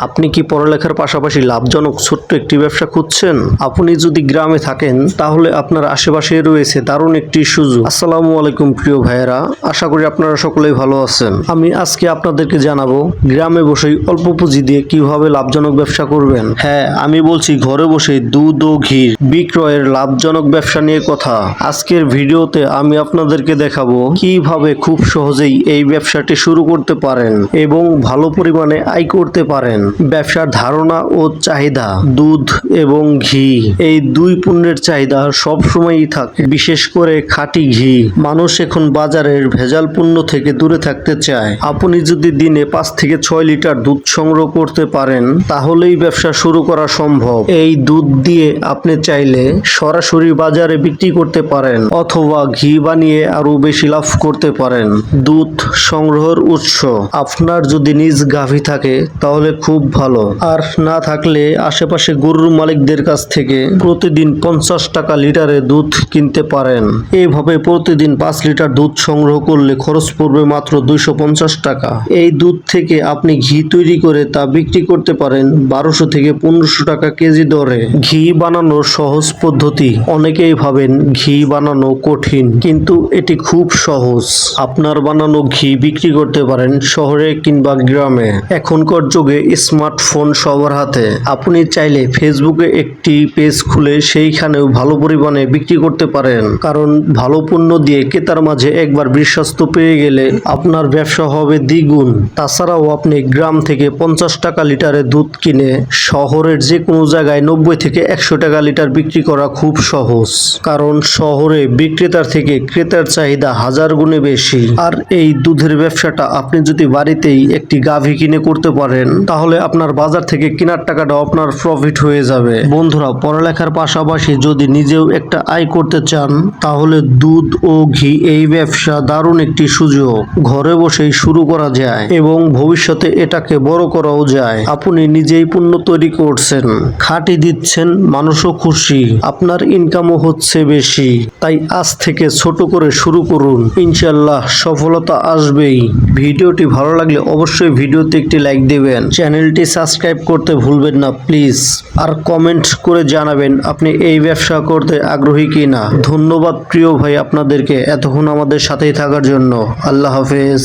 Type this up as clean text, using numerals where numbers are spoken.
আপনি কি পড়ালেখার পাশাপাশি লাভজনক ছোট্ট একটি ব্যবসা খুঁজছেন? আপনি যদি গ্রামে থাকেন তাহলে আপনার আশেপাশে রয়েছে দারুণ একটি সুযোগ। আসসালামু আলাইকুম প্রিয় ভাইয়েরা, আশা করি আপনারা সকলেই ভালো আছেন। আমি আজকে আপনাদেরকে জানাবো গ্রামে বসেই অল্প পুঁজি দিয়ে কিভাবে লাভজনক ব্যবসা করবেন। হ্যাঁ, আমি বলছি ঘরে বসে দুধ ও ঘি বিক্রয়ের লাভজনক ব্যবসা নিয়ে কথা। আজকের ভিডিওতে আমি আপনাদেরকে দেখাবো কিভাবে খুব সহজেই এই ব্যবসাটি শুরু করতে পারেন এবং ভালো পরিমাণে আয় করতে পারেন। ব্যবসার ধারণা ও চাহিদা। দুধ এবং ঘি এই দুই পণ্যের চাহিদা সব সময়ই থাকে, বিশেষ করে খাঁটি ঘি। মানুষ এখন বাজারের ভেজাল পণ্য থেকে দূরে থাকতে চায়। আপনি যদি দিনে 5 থেকে 6 লিটার দুধ সংগ্রহ করতে পারেন তাহলেই ব্যবসা শুরু করা সম্ভব। এই দুধ দিয়ে আপনি চাইলে সরাসরি বাজারে বিক্রি করতে পারেন অথবা ঘি বানিয়ে আরো বেশি লাভ করতে পারেন। দুধ সংগ্রহের উৎস। আপনার যদি নিজ গাভী থাকে তাহলে খুব ভালো, আর না থাকলে আশেপাশে গরুর মালিকদের কাছ থেকে প্রতিদিন 50 টাকা লিটারে দুধ কিনতে পারেন। এইভাবে প্রতিদিন 5 লিটার দুধ সংগ্রহ করলে খরচ পড়বে মাত্র 250 টাকা। এই দুধ থেকে আপনি ঘি তৈরি করে তা বিক্রি করতে পারেন 1200 থেকে 1500 টাকা কেজি দরে। ঘি বানানোর সহজ পদ্ধতি। অনেকেই ভাবেন ঘি বানানো কঠিন, কিন্তু এটি খুব সহজ। আপনার বানানো ঘি বিক্রি করতে পারেন শহরে কিংবা গ্রামে। এখনকার যুগে স্মার্টফোন সবার হাতে। আপনি চাইলে ফেসবুকে একটি পেজ খুলে সেইখানেও ভালো পরিমাণে বিক্রি করতে পারেন, কারণ ভালো পণ্য দিয়ে ক্রেতার মাঝে একবার বিশ্বস্ত পেয়ে গেলে আপনার ব্যবসা হবে দ্বিগুণ। তাছাড়াও আপনি গ্রাম থেকে 50 টাকা লিটারে দুধ কিনে শহরের যে কোনো জায়গায় 90 থেকে 100 টাকা লিটার বিক্রি করা খুব সহজ, কারণ শহরে বিক্রেতার থেকে ক্রেতার চাহিদা 1000 গুণে বেশি। আর এই দুধের ব্যবসাটা আপনি যদি বাড়িতেই একটি গাভী কিনে করতে পারেন তাহলে আপনার বাজার থেকে কেনার টাকাটাও আপনার প্রফিট হয়ে যাবে। বন্ধুরা, পড়ালেখার পাশাপাশি যদি নিজেও একটা আয় করতে চান তাহলে দুধ ও ঘি এই ব্যবসা দারুণ একটি সুযোগ। ঘরে বসেই শুরু করা যায় এবং ভবিষ্যতে এটাকে বড় করাও যায়। আপনি নিজেই পণ্য তৈরি করছেন, খাঁটি দিচ্ছেন, মানুষও খুশি, আপনার ইনকামও হচ্ছে বেশি। তাই আজ থেকে ছোট করে শুরু করুন, ইনশাল্লাহ সফলতা আসবেই। ভিডিওটি ভালো লাগলে অবশ্যই ভিডিওতে একটি লাইক দিবেন, চ্যানেলটি সাবস্ক্রাইব করতে ভুলবেন না প্লিজ, আর কমেন্ট করে জানাবেন আপনি এই ব্যবসা করতে আগ্রহী কিনা। ধন্যবাদ প্রিয় ভাই আপনাদেরকে এতক্ষণ আমাদের সাথেই থাকার জন্য। আল্লাহ হাফেজ।